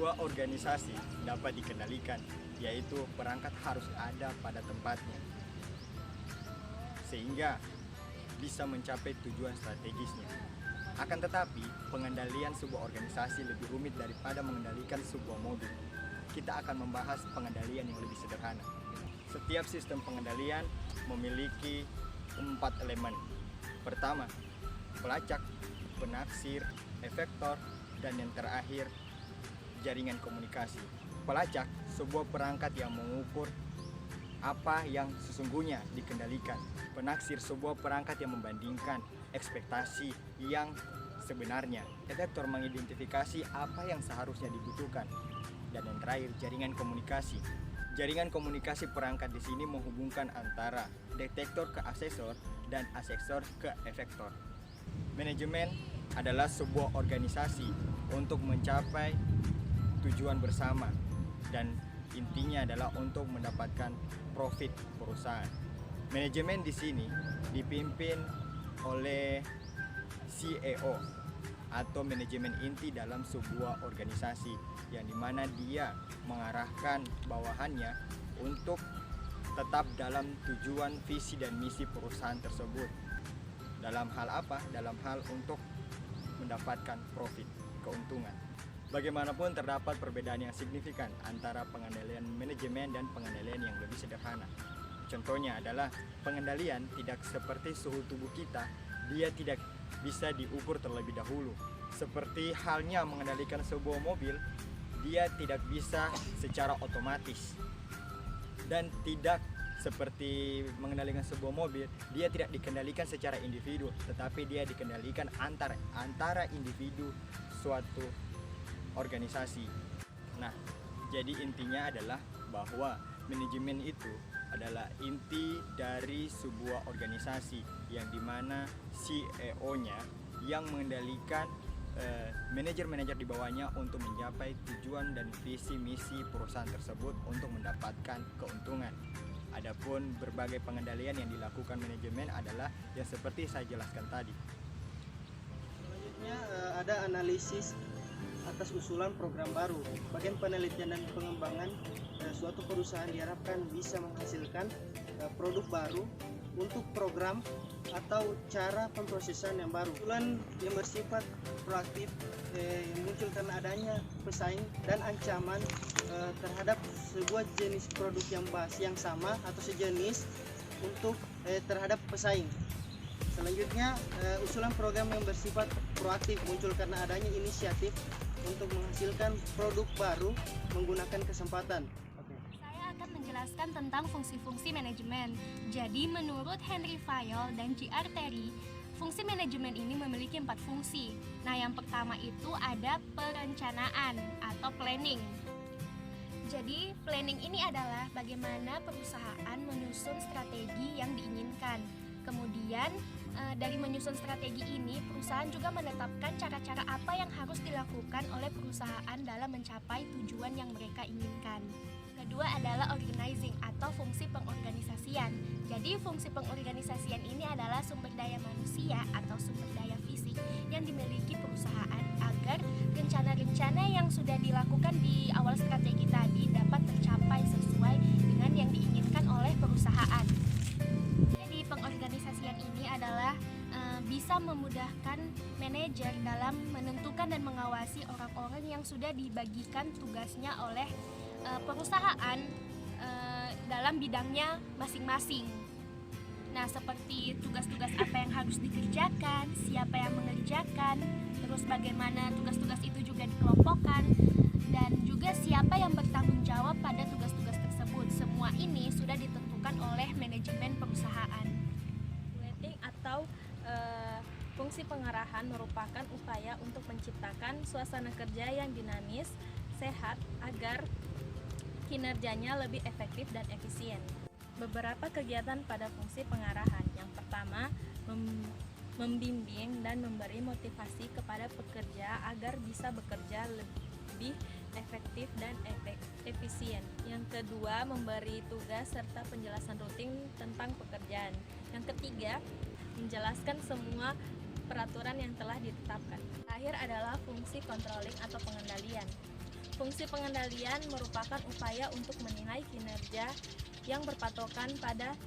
sebuah organisasi dapat dikendalikan, yaitu perangkat harus ada pada tempatnya, sehingga bisa mencapai tujuan strategisnya. Akan tetapi, pengendalian sebuah organisasi lebih rumit daripada mengendalikan sebuah mobil. Kita akan membahas pengendalian yang lebih sederhana. Setiap sistem pengendalian memiliki 4 elemen. Pertama, pelacak, penaksir, efektor, dan yang terakhir, jaringan komunikasi. Pelacak, sebuah perangkat yang mengukur apa yang sesungguhnya dikendalikan. Penaksir, sebuah perangkat yang membandingkan ekspektasi yang sebenarnya. Efektor mengidentifikasi apa yang seharusnya dibutuhkan. Dan yang terakhir, jaringan komunikasi. Jaringan komunikasi perangkat di sini menghubungkan antara detektor ke asesor dan asesor ke efektor. Manajemen adalah sebuah organisasi untuk mencapai tujuan bersama dan intinya adalah untuk mendapatkan profit perusahaan. Manajemen di sini dipimpin oleh CEO atau manajemen inti dalam sebuah organisasi, yang dimana dia mengarahkan bawahannya untuk tetap dalam tujuan, visi, dan misi perusahaan tersebut. Dalam hal apa? Dalam hal untuk mendapatkan profit, keuntungan. Bagaimanapun terdapat perbedaan yang signifikan antara pengendalian manajemen dan pengendalian yang lebih sederhana. Contohnya adalah pengendalian tidak seperti suhu tubuh kita, dia tidak bisa diukur terlebih dahulu. Seperti halnya mengendalikan sebuah mobil, dia tidak bisa secara otomatis. Dan tidak seperti mengendalikan sebuah mobil, dia tidak dikendalikan secara individu, tetapi dia dikendalikan antara individu suatu organisasi. Nah, jadi intinya adalah bahwa manajemen itu adalah inti dari sebuah organisasi, yang dimana CEO-nya yang mengendalikan manajer-manajer di bawahnya untuk mencapai tujuan dan visi misi perusahaan tersebut untuk mendapatkan keuntungan. Adapun berbagai pengendalian yang dilakukan manajemen adalah yang seperti saya jelaskan tadi. Selanjutnya ada analisis atas usulan program baru. Bagian penelitian dan pengembangan suatu perusahaan diharapkan bisa menghasilkan produk baru untuk program atau cara pemrosesan yang baru. Usulan yang bersifat proaktif muncul karena adanya pesaing dan ancaman terhadap sebuah jenis produk yang sama atau sejenis untuk terhadap pesaing. Selanjutnya, usulan program yang bersifat proaktif muncul karena adanya inisiatif untuk menghasilkan produk baru menggunakan kesempatan. Saya akan menjelaskan tentang fungsi-fungsi manajemen. Jadi menurut Henry Fayol dan J.R. Terry, fungsi manajemen ini memiliki 4 fungsi. Nah, yang pertama itu ada perencanaan atau planning. Jadi planning ini adalah bagaimana perusahaan menyusun strategi yang diinginkan. Kemudian dari menyusun strategi ini, perusahaan juga menetapkan cara-cara apa yang harus dilakukan oleh perusahaan dalam mencapai tujuan yang mereka inginkan. Kedua adalah organizing atau fungsi pengorganisasian. Jadi fungsi pengorganisasian ini adalah sumber daya manusia atau sumber daya fisik yang dimiliki perusahaan agar rencana-rencana yang sudah dilakukan di awal strategi tadi dapat tercapai sesuai dengan yang diinginkan oleh perusahaan. Jadi pengorganisasian ini adalah bisa memudahkan manajer dalam menentukan dan mengawasi orang-orang yang sudah dibagikan tugasnya oleh perusahaan dalam bidangnya masing-masing. Nah, seperti tugas-tugas apa yang harus dikerjakan, siapa yang mengerjakan, terus bagaimana tugas-tugas itu juga dikelompokkan, dan juga siapa yang bertanggung jawab pada tugas-tugas tersebut. Semua ini sudah ditentukan oleh manajemen perusahaan. Piloting atau fungsi pengarahan merupakan upaya untuk menciptakan suasana kerja yang dinamis, sehat, agar kinerjanya lebih efektif dan efisien. Beberapa kegiatan pada fungsi pengarahan. Yang pertama, membimbing dan memberi motivasi kepada pekerja agar bisa bekerja lebih efektif dan efisien. Yang kedua, memberi tugas serta penjelasan rutin tentang pekerjaan. Yang ketiga, menjelaskan semua peraturan yang telah ditetapkan. Terakhir adalah fungsi controlling atau pengendalian. Fungsi pengendalian merupakan upaya untuk menilai kinerja yang berpatokan pada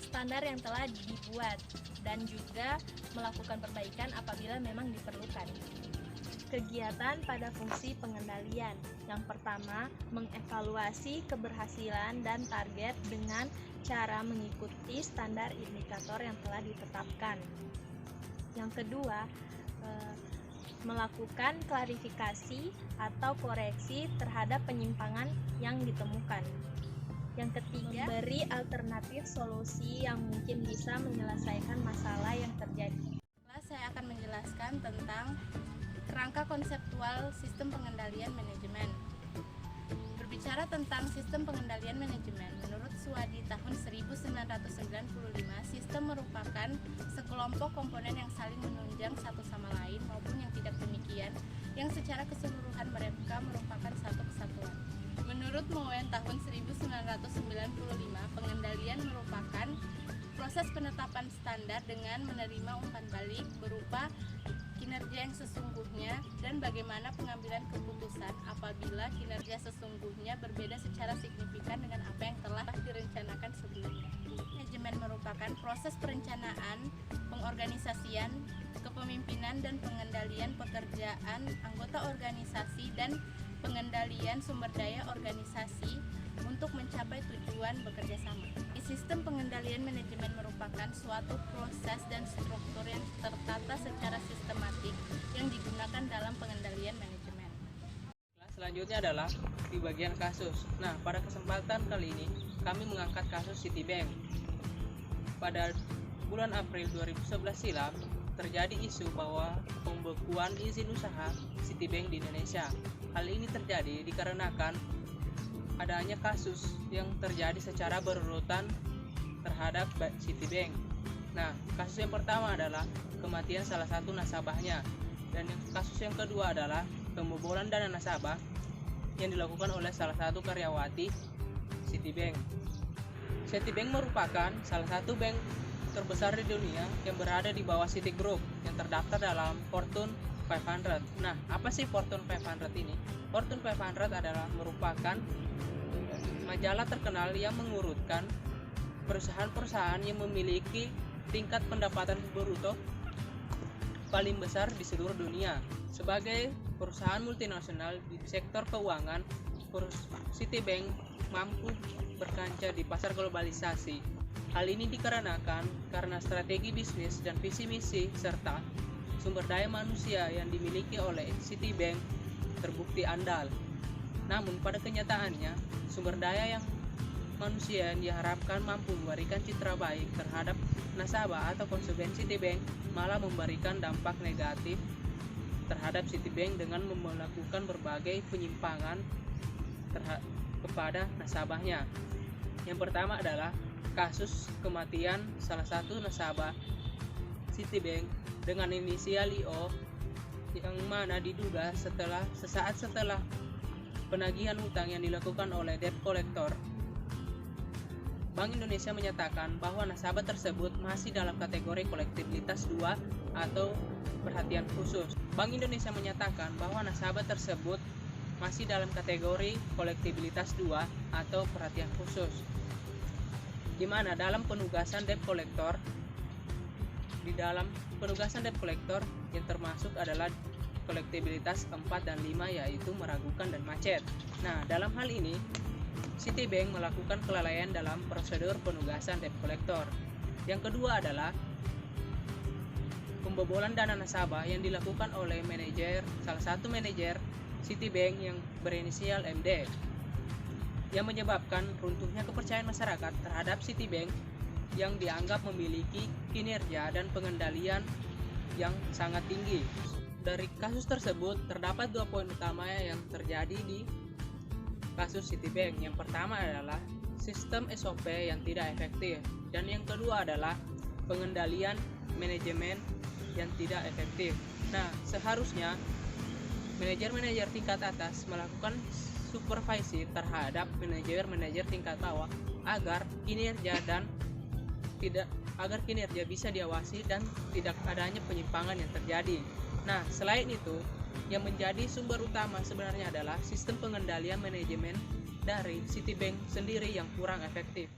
standar yang telah dibuat dan juga melakukan perbaikan apabila memang diperlukan. Kegiatan pada fungsi pengendalian. Yang pertama, mengevaluasi keberhasilan dan target dengan cara mengikuti standar indikator yang telah ditetapkan. Yang kedua, melakukan klarifikasi atau koreksi terhadap penyimpangan yang ditemukan. Yang ketiga, memberi alternatif solusi yang mungkin bisa menyelesaikan masalah yang terjadi. Saya akan menjelaskan tentang kerangka konseptual sistem pengendalian manajemen. Berbicara tentang sistem pengendalian manajemen, menurut Swadi tahun 1995, sistem merupakan sekelompok komponen yang saling menunjang satu sama lain maupun yang tidak demikian, yang secara keseluruhan mereka merupakan satu kesatuan. Menurut Moen tahun 1995, pengendalian merupakan proses penetapan standar dengan menerima umpan balik berupa kinerja yang sesungguhnya dan bagaimana pengambilan keputusan apabila kinerja sesungguhnya berbeda secara signifikan dengan apa yang telah direncanakan sebelumnya. Manajemen merupakan proses perencanaan, pengorganisasian, kepemimpinan dan pengendalian pekerjaan anggota organisasi dan pengendalian sumber daya organisasi untuk mencapai tujuan bekerja sama. Sistem pengendalian manajemen merupakan suatu proses dan struktur yang tertata secara sistematik yang digunakan dalam pengendalian manajemen. Selanjutnya adalah di bagian kasus. Nah, pada kesempatan kali ini kami mengangkat kasus Citibank. Pada bulan April 2011 silam terjadi isu bahwa pembekuan izin usaha Citibank di Indonesia. Hal ini terjadi dikarenakan adanya kasus yang terjadi secara berurutan terhadap Citibank. Nah, kasus yang pertama adalah kematian salah satu nasabahnya, dan kasus yang kedua adalah pembobolan dana nasabah yang dilakukan oleh salah satu karyawati Citibank. Citibank merupakan salah satu bank terbesar di dunia yang berada di bawah Citigroup yang terdaftar dalam Fortune 500. Nah, apa sih Fortune 500 ini? Fortune 500 adalah merupakan majalah terkenal yang mengurutkan perusahaan-perusahaan yang memiliki tingkat pendapatan bruto paling besar di seluruh dunia. Sebagai perusahaan multinasional di sektor keuangan, Citibank mampu berkancah di pasar globalisasi. Hal ini dikarenakan karena strategi bisnis dan visi misi serta sumber daya manusia yang dimiliki oleh Citibank terbukti andal. Namun pada kenyataannya, sumber daya yang manusia yang diharapkan mampu memberikan citra baik terhadap nasabah atau konsumen Citibank malah memberikan dampak negatif terhadap Citibank dengan melakukan berbagai penyimpangan kepada nasabahnya. Yang pertama adalah kasus kematian salah satu nasabah Citibank dengan inisial IO, yang mana diduga sesaat setelah penagihan hutang yang dilakukan oleh debt collector. Bank Indonesia menyatakan bahwa nasabah tersebut masih dalam kategori kolektibilitas 2 atau perhatian khusus. Bank Indonesia menyatakan bahwa nasabah tersebut masih dalam kategori kolektibilitas 2 atau perhatian khusus, di mana dalam penugasan debt collector, yang termasuk adalah kolektibilitas 4 dan 5, yaitu meragukan dan macet. Nah, dalam hal ini Citibank melakukan kelalaian dalam prosedur penugasan debt collector. Yang kedua adalah pembobolan dana nasabah yang dilakukan oleh salah satu manajer Citibank yang berinisial MD, yang menyebabkan runtuhnya kepercayaan masyarakat terhadap Citibank yang dianggap memiliki kinerja dan pengendalian yang sangat tinggi. Dari kasus tersebut terdapat 2 poin utama yang terjadi di kasus Citibank. Yang pertama adalah sistem SOP yang tidak efektif, dan yang kedua adalah pengendalian manajemen yang tidak efektif. Nah, seharusnya manajer-manajer tingkat atas melakukan supervisi terhadap manajer-manajer tingkat bawah agar kinerja bisa diawasi dan tidak adanya penyimpangan yang terjadi. Nah, selain itu, yang menjadi sumber utama sebenarnya adalah sistem pengendalian manajemen dari Citibank sendiri yang kurang efektif.